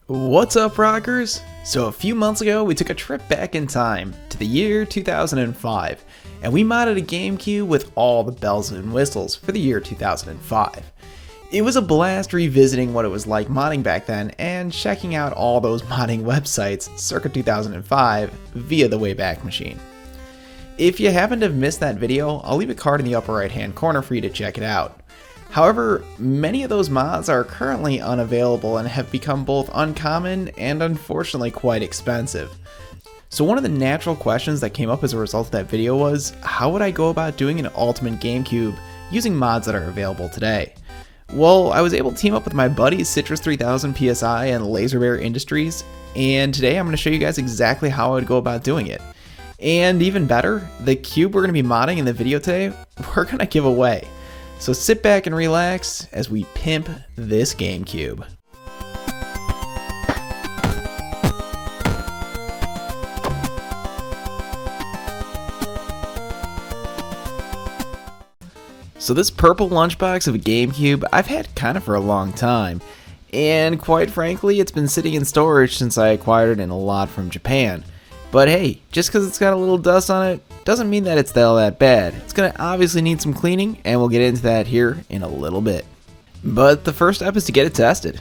What's up, rockers? So a few months ago we took a trip back in time to the year 2005 and we modded a Gamecube with all the bells and whistles for the year 2005. It was a blast revisiting what it was like modding back then and checking out all those modding websites circa 2005 via the Wayback Machine. If you happen to have missed that video, I'll leave a card in the upper right hand corner for you to check it out. However, many of those mods are currently unavailable and have become both uncommon and unfortunately quite expensive. So one of the natural questions that came up as a result of that video was, how would I go about doing an ultimate Gamecube using mods that are available today? Well, I was able to team up with my buddies Citrus 3000 PSI and Laser Bear Industries, and today I'm going to show you guys exactly how I would go about doing it. And even better, the cube we're going to be modding in the video today, we're going to give away. So sit back and relax as we pimp this Gamecube. So this purple lunchbox of a Gamecube I've had kind of for a long time, and quite frankly it's been sitting in storage since I acquired it in a lot from Japan. But hey, just because it's got a little dust on it doesn't mean that it's all that bad. It's going to obviously need some cleaning, and we'll get into that here in a little bit. But the first step is to get it tested.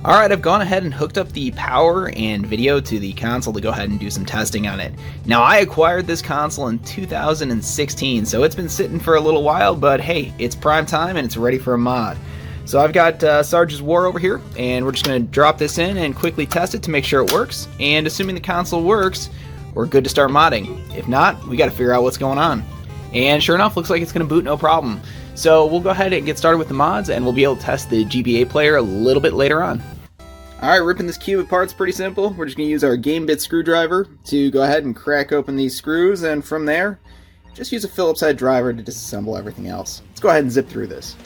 Alright, I've gone ahead and hooked up the power and video to the console to go ahead and do some testing on it. Now, I acquired this console in 2016, so it's been sitting for a little while, but hey, it's prime time and it's ready for a mod. So I've got Sarge's War over here, and we're just going to drop this in and quickly test it to make sure it works. And assuming the console works, we're good to start modding. If not, we got to figure out what's going on. And sure enough, looks like it's going to boot no problem. So we'll go ahead and get started with the mods, and we'll be able to test the GBA player a little bit later on. Alright, ripping this cube apart is pretty simple. We're just going to use our game bit screwdriver to go ahead and crack open these screws, and from there, just use a Phillips head driver to disassemble everything else. Let's go ahead and zip through this.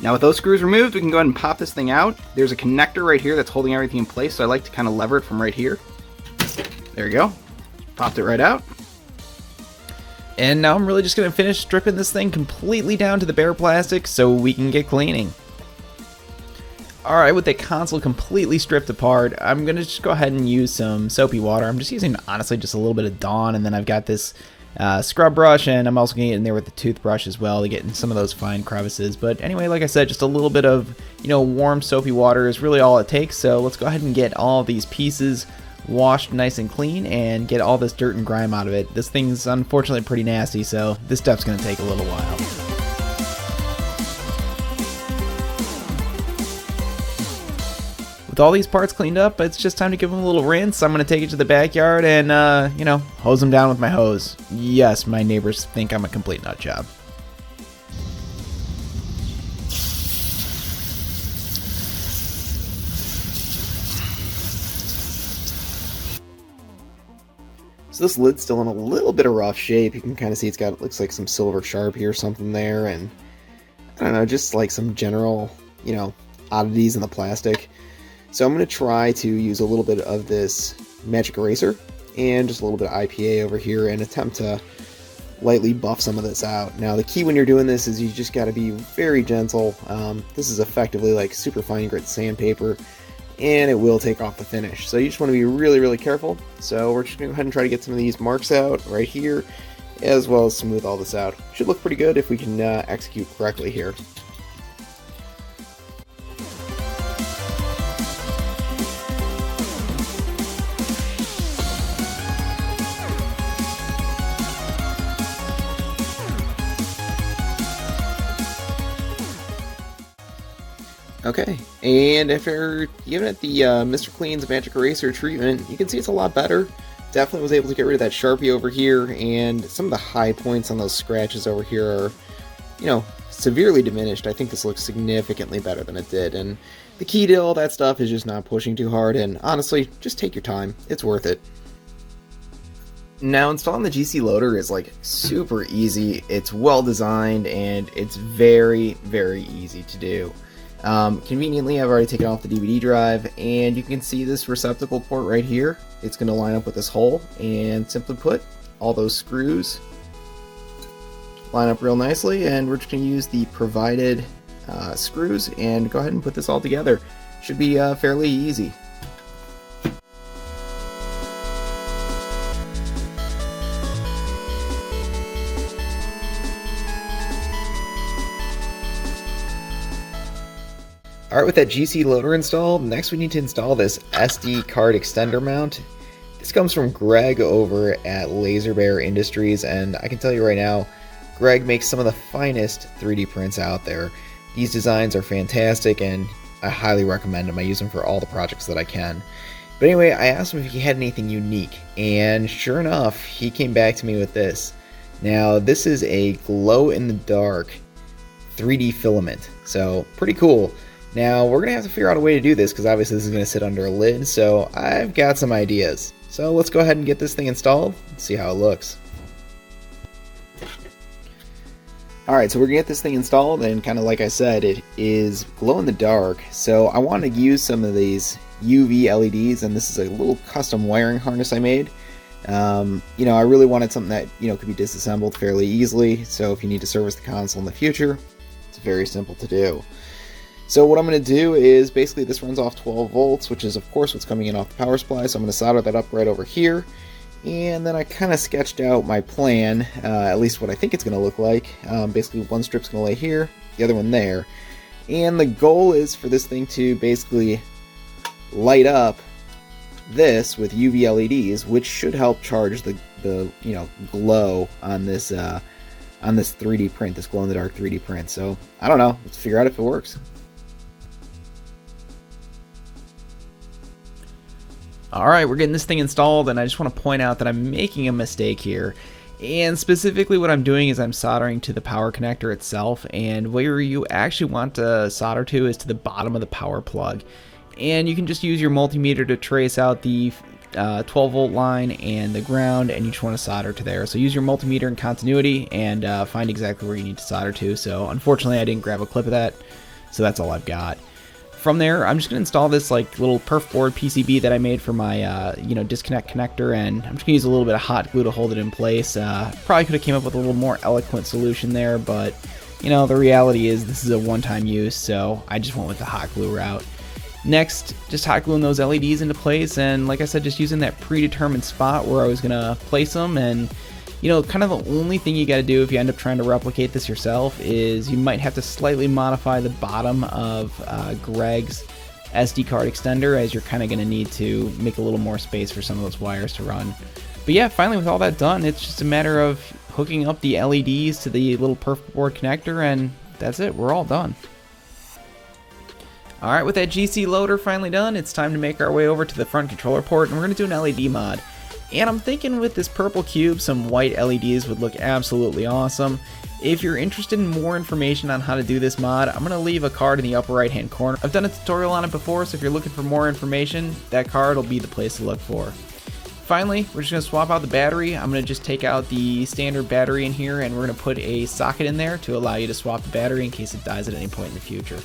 Now with those screws removed, we can go ahead and pop this thing out. There's a connector right here that's holding everything in place, so I like to kind of lever it from right here. There we go. Popped it right out. And now I'm really just going to finish stripping this thing completely down to the bare plastic so we can get cleaning. Alright, with the console completely stripped apart, I'm going to just go ahead and use some soapy water. I'm just using, honestly, just a little bit of Dawn, and then I've got this scrub brush, and I'm also going to get in there with the toothbrush as well to get in some of those fine crevices. But anyway, like I said, just a little bit of, warm soapy water is really all it takes. So let's go ahead and get all these pieces washed nice and clean and get all this dirt and grime out of it. This thing's unfortunately pretty nasty, so this step's going to take a little while. With all these parts cleaned up, it's just time to give them a little rinse. I'm going to take it to the backyard and, hose them down with my hose. Yes, my neighbors think I'm a complete nut job. So this lid's still in a little bit of rough shape. You can kind of see it looks like some silver Sharpie or something there, and I don't know, just like some general, oddities in the plastic. So I'm going to try to use a little bit of this magic eraser and just a little bit of IPA over here and attempt to lightly buff some of this out. Now the key when you're doing this is you just got to be very gentle. This is effectively like super fine grit sandpaper, and it will take off the finish. So you just want to be really, really careful. So we're just going to go ahead and try to get some of these marks out right here, as well as smooth all this out. Should look pretty good if we can execute correctly here. Okay, and after giving it the Mr. Clean's Magic Eraser treatment, you can see it's a lot better. Definitely was able to get rid of that Sharpie over here, and some of the high points on those scratches over here are, severely diminished. I think this looks significantly better than it did, and the key to all that stuff is just not pushing too hard, and honestly, just take your time. It's worth it. Now, installing the GC loader is like super easy. It's well designed and it's very, very easy to do. Conveniently, I've already taken off the DVD drive, and you can see this receptacle port right here. It's going to line up with this hole, and simply put, all those screws line up real nicely, and we're just going to use the provided screws and go ahead and put this all together. Should be fairly easy. Alright, with that GC loader installed, next we need to install this SD card extender mount. This comes from Greg over at Laser Bear Industries, and I can tell you right now, Greg makes some of the finest 3D prints out there. These designs are fantastic, and I highly recommend them. I use them for all the projects that I can. But anyway, I asked him if he had anything unique, and sure enough, he came back to me with this. Now, this is a glow-in-the-dark 3D filament, so pretty cool. Now, we're going to have to figure out a way to do this, because obviously this is going to sit under a lid, so I've got some ideas. So let's go ahead and get this thing installed and see how it looks. Alright, so we're going to get this thing installed, and kind of like I said, it is glow-in-the-dark, so I wanted to use some of these UV LEDs, and this is a little custom wiring harness I made. You know, I really wanted something that, you know, could be disassembled fairly easily, so if you need to service the console in the future, it's very simple to do. So what I'm going to do is, basically this runs off 12 volts, which is of course what's coming in off the power supply, so I'm going to solder that up right over here. And then I kind of sketched out my plan, at least what I think it's going to look like. Basically one strip's going to lay here, the other one there. And the goal is for this thing to basically light up this with UV LEDs, which should help charge the you know, glow on this 3D print, this glow-in-the-dark 3D print. So I don't know, let's figure out if it works. Alright, we're getting this thing installed, and I just want to point out that I'm making a mistake here. And specifically what I'm doing is I'm soldering to the power connector itself, and where you actually want to solder to is to the bottom of the power plug. And you can just use your multimeter to trace out the 12 volt line and the ground, and you just want to solder to there. So use your multimeter in continuity and find exactly where you need to solder to. So unfortunately I didn't grab a clip of that, so that's all I've got. From there, I'm just going to install this like little perf board PCB that I made for my you know, disconnect connector, and I'm just going to use a little bit of hot glue to hold it in place. Probably could have came up with a little more eloquent solution there, but you know, the reality is this is a one-time use, so I just went with the hot glue route. Next, just hot gluing those LEDs into place, and like I said, just using that predetermined spot where I was going to place them. And you know, kind of the only thing you got to do if you end up trying to replicate this yourself is you might have to slightly modify the bottom of Greg's SD card extender, as you're kind of going to need to make a little more space for some of those wires to run. But yeah, finally with all that done, it's just a matter of hooking up the LEDs to the little perf board connector, and that's it, we're all done. Alright, with that GC loader finally done, it's time to make our way over to the front controller port, and we're going to do an LED mod. And I'm thinking with this purple cube, some white LEDs would look absolutely awesome. If you're interested in more information on how to do this mod, I'm going to leave a card in the upper right hand corner. I've done a tutorial on it before, so if you're looking for more information, that card will be the place to look for. Finally, we're just going to swap out the battery. I'm going to just take out the standard battery in here, and we're going to put a socket in there to allow you to swap the battery in case it dies at any point in the future.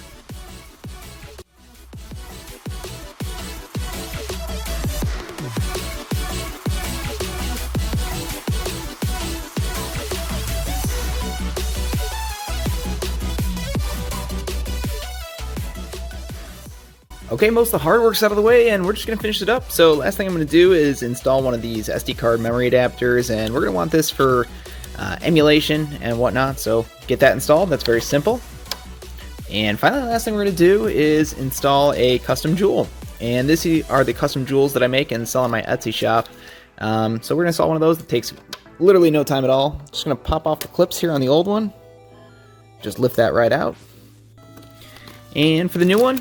Okay, most of the hard work's out of the way, and we're just going to finish it up. So last thing I'm going to do is install one of these SD card memory adapters, and we're going to want this for emulation and whatnot, so get that installed. That's very simple. And finally, the last thing we're going to do is install a custom jewel. And these are the custom jewels that I make and sell on my Etsy shop. So we're going to install one of those that takes literally no time at all. Just going to pop off the clips here on the old one. Just lift that right out. And for the new one,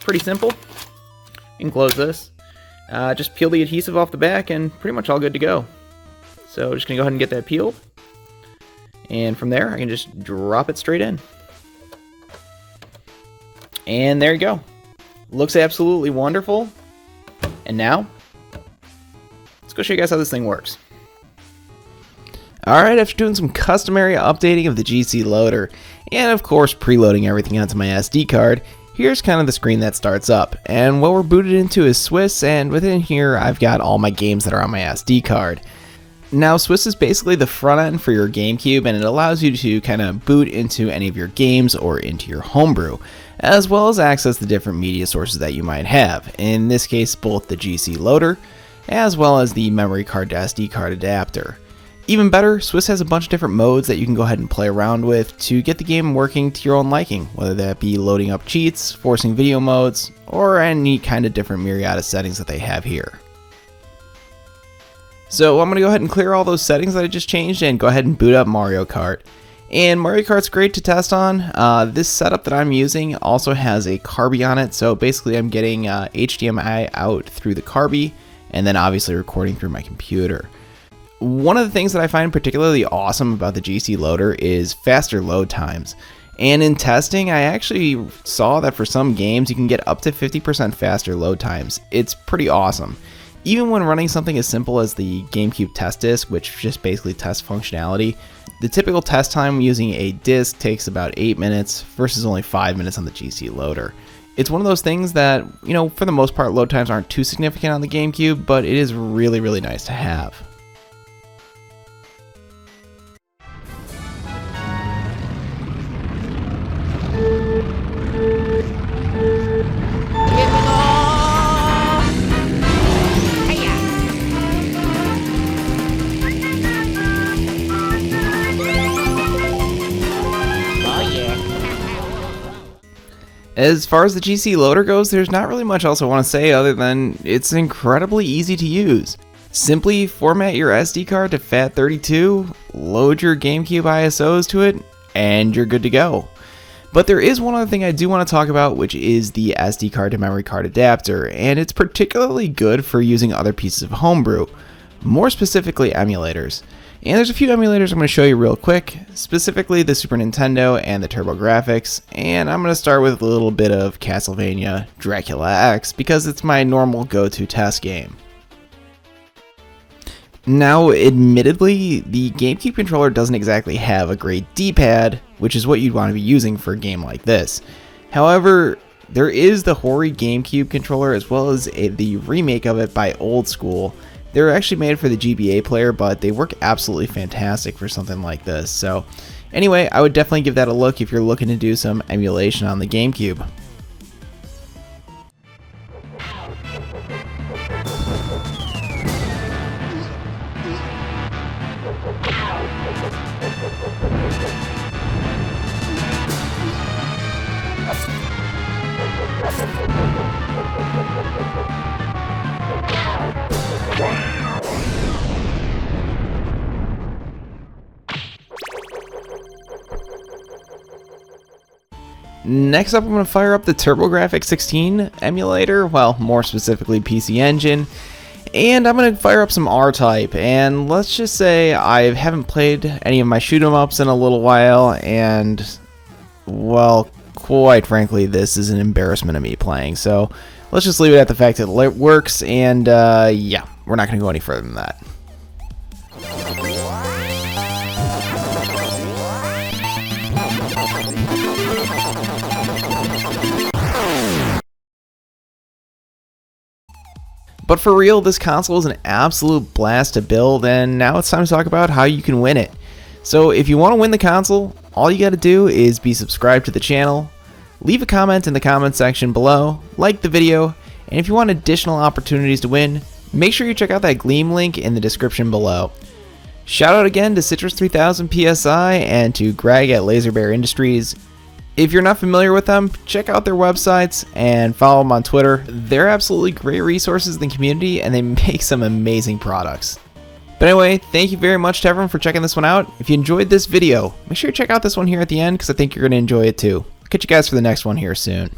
pretty simple. You can close this. Just peel the adhesive off the back and pretty much all good to go. So just gonna go ahead and get that peeled. And from there, I can just drop it straight in. And there you go. Looks absolutely wonderful. And now, let's go show you guys how this thing works. Alright, after doing some customary updating of the GC loader, and of course preloading everything onto my SD card, Here's kind of the screen that starts up, and what we're booted into is Swiss, and within here I've got all my games that are on my SD card. Now Swiss is basically the front end for your GameCube, and it allows you to kind of boot into any of your games or into your homebrew, as well as access the different media sources that you might have, in this case both the GC loader, as well as the memory card to SD card adapter. Even better, Swiss has a bunch of different modes that you can go ahead and play around with to get the game working to your own liking, whether that be loading up cheats, forcing video modes, or any kind of different myriad of settings that they have here. So I'm going to go ahead and clear all those settings that I just changed and go ahead and boot up Mario Kart. And Mario Kart's great to test on. This setup that I'm using also has a Carby on it, so basically I'm getting HDMI out through the Carby, and then obviously recording through my computer. One of the things that I find particularly awesome about the GC loader is faster load times. And in testing, I actually saw that for some games you can get up to 50% faster load times. It's pretty awesome. Even when running something as simple as the GameCube test disc, which just basically tests functionality, the typical test time using a disc takes about 8 minutes versus only 5 minutes on the GC loader. It's one of those things that, for the most part, load times aren't too significant on the GameCube, but it is really, really nice to have. As far as the GC loader goes, there's not really much else I want to say other than it's incredibly easy to use. Simply format your SD card to FAT32, load your GameCube ISOs to it, and you're good to go. But there is one other thing I do want to talk about, which is the SD card to memory card adapter, and it's particularly good for using other pieces of homebrew, more specifically emulators. And there's a few emulators I'm going to show you real quick, specifically the Super Nintendo and the TurboGrafx, and I'm going to start with a little bit of Castlevania Dracula X because it's my normal go-to test game. Now, admittedly, the GameCube controller doesn't exactly have a great D-pad, which is what you'd want to be using for a game like this. However, there is the Hori GameCube controller as well as the remake of it by Old School. They're actually made for the GBA player, but they work absolutely fantastic for something like this. So anyway, I would definitely give that a look if you're looking to do some emulation on the GameCube. Next up, I'm going to fire up the TurboGrafx 16 emulator, well, more specifically PC Engine, and I'm going to fire up some R-Type, and let's just say I haven't played any of my shoot 'em ups in a little while, and, well, quite frankly, this is an embarrassment of me playing, so let's just leave it at the fact that it works, and yeah, we're not going to go any further than that. But for real, this console is an absolute blast to build, and now it's time to talk about how you can win it. So if you want to win the console, all you gotta do is be subscribed to the channel, leave a comment in the comment section below, like the video, and if you want additional opportunities to win, make sure you check out that Gleam link in the description below. Shout out again to Citrus 3000 PSI and to Greg at Laser Bear Industries. If you're not familiar with them, check out their websites and follow them on Twitter. They're absolutely great resources in the community and they make some amazing products. But anyway, thank you very much to everyone for checking this one out. If you enjoyed this video, make sure you check out this one here at the end because I think you're going to enjoy it too. I'll catch you guys for the next one here soon.